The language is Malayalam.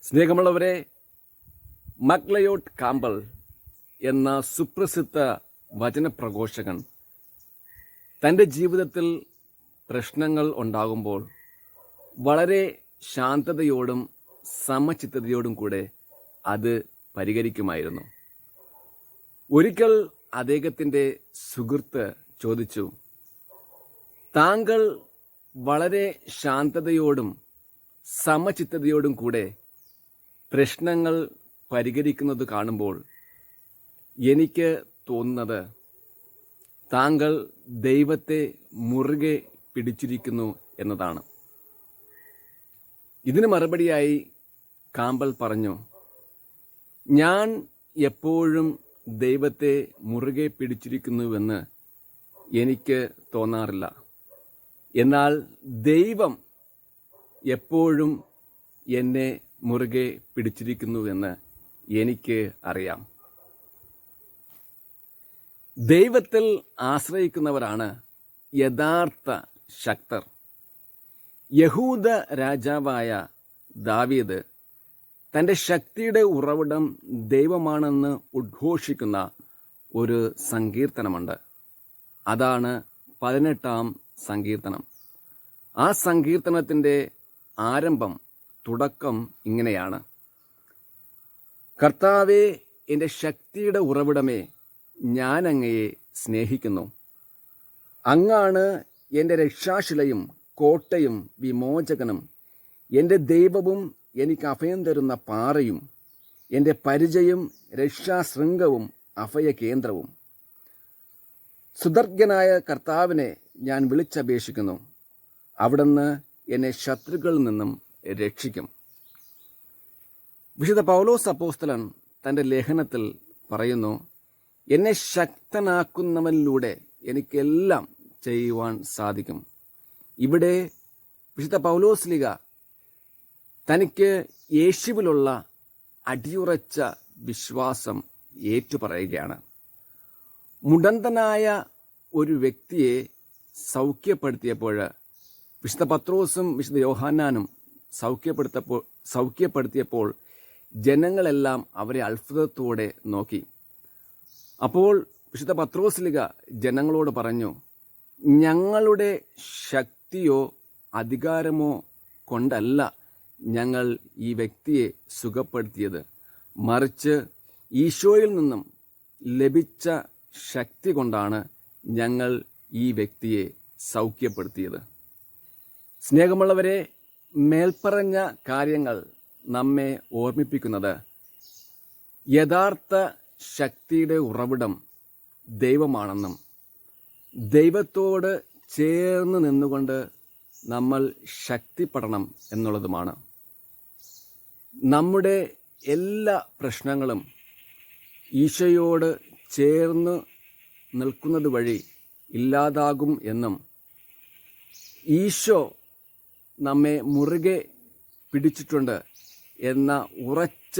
സ്നേഹമുള്ളവരെ, മക്ലയോട്ട് കാമ്പൽ എന്ന സുപ്രസിദ്ധ വചനപ്രഘോഷകൻ തൻ്റെ ജീവിതത്തിൽ പ്രശ്നങ്ങൾ ഉണ്ടാകുമ്പോൾ വളരെ ശാന്തതയോടും സമചിത്തതയോടും കൂടെ അത് പരിഹരിക്കുമായിരുന്നു. ഒരിക്കൽ അദ്ദേഹത്തിൻ്റെ സുഹൃത്ത് ചോദിച്ചു, താങ്കൾ വളരെ ശാന്തതയോടും സമചിത്തതയോടും കൂടെ പ്രശ്നങ്ങൾ പരിഹരിക്കുന്നത് കാണുമ്പോൾ എനിക്ക് തോന്നുന്നത് താങ്കൾ ദൈവത്തെ മുറുകെ പിടിച്ചിരിക്കുന്നു എന്നതാണ്. ഇതിന് മറുപടിയായി കാമ്പൽ പറഞ്ഞു, ഞാൻ എപ്പോഴും ദൈവത്തെ മുറുകെ പിടിച്ചിരിക്കുന്നുവെന്ന് എനിക്ക് തോന്നാറില്ല. എന്നാൽ ദൈവം എപ്പോഴും എന്നെ മുറുകെ പിടിച്ചിരിക്കുന്നുവെന്ന് എനിക്ക് അറിയാം. ദൈവത്തിൽ ആശ്രയിക്കുന്നവരാണ് യഥാർത്ഥ ശക്തർ. യഹൂദ രാജാവായ ദാവീദ് തൻ്റെ ശക്തിയുടെ ഉറവിടം ദൈവമാണെന്ന് ഉദ്ഘോഷിക്കുന്ന ഒരു സങ്കീർത്തനമുണ്ട്. അതാണ് 18-ാം സങ്കീർത്തനം. ആ സങ്കീർത്തനത്തിൻ്റെ തുടക്കം ഇങ്ങനെയാണ്: കർത്താവേ, എൻ്റെ ശക്തിയുടെ ഉറവിടമേ, ഞാൻ അങ്ങയെ സ്നേഹിക്കുന്നു. അങ്ങാണ് എൻ്റെ രക്ഷാശിലയും കോട്ടയും വിമോചകനും, എൻ്റെ ദൈവവും എനിക്ക് അഭയം തരുന്ന പാറയും, എൻ്റെ പരിചയും രക്ഷാശൃംഗവും അഭയകേന്ദ്രവും. സുദർഘനായ കർത്താവിനെ ഞാൻ വിളിച്ചപേക്ഷിക്കുന്നു. അവിടുന്ന് എന്നെ ശത്രുക്കളിൽ നിന്നും രക്ഷിക്കും. വിശുദ്ധ പൗലോസ് അപ്പോസ്തലൻ തൻ്റെ ലേഖനത്തിൽ പറയുന്നു, എന്നെ ശക്തനാക്കുന്നവനിലൂടെ എനിക്കെല്ലാം ചെയ്യുവാൻ സാധിക്കും. ഇവിടെ വിശുദ്ധ പൗലോസ്ലീഗ തനിക്ക് യേശുവിലുള്ള അടിയുറച്ച വിശ്വാസം ഏറ്റുപറയുകയാണ്. മുടന്തനായ ഒരു വ്യക്തിയെ സൗഖ്യപ്പെടുത്തിയപ്പോൾ വിശുദ്ധ പത്രോസും വിശുദ്ധ യോഹന്നാനും സൗഖ്യപ്പെടുത്തിയപ്പോൾ ജനങ്ങളെല്ലാം അവരെ അത്ഭുതത്തോടെ നോക്കി. അപ്പോൾ വിശുദ്ധ പത്രോസ്ലീഗ ജനങ്ങളോട് പറഞ്ഞു, ഞങ്ങളുടെ ശക്തിയോ അധികാരമോ കൊണ്ടല്ല ഞങ്ങൾ ഈ വ്യക്തിയെ സുഖപ്പെടുത്തിയത്, മറിച്ച് ഈശോയിൽ നിന്നും ലഭിച്ച ശക്തി കൊണ്ടാണ് ഞങ്ങൾ ഈ വ്യക്തിയെ സൗഖ്യപ്പെടുത്തിയത്. സ്നേഹമുള്ളവരെ, മേൽപ്പറഞ്ഞ കാര്യങ്ങൾ നമ്മെ ഓർമ്മിപ്പിക്കുന്നത് യഥാർത്ഥ ശക്തിയുടെ ഉറവിടം ദൈവമാണെന്നും ദൈവത്തോട് ചേർന്ന് നിന്നുകൊണ്ട് നമ്മൾ ശക്തിപ്പെടണം എന്നുള്ളതുമാണ്. നമ്മുടെ എല്ലാ പ്രശ്നങ്ങളും ഈശോയോട് ചേർന്ന് നിൽക്കുന്നത് വഴി ഇല്ലാതാകും എന്നും ഈശോ നമ്മെ മുറുകെ പിടിച്ചിട്ടുണ്ട് എന്ന ഉറച്ച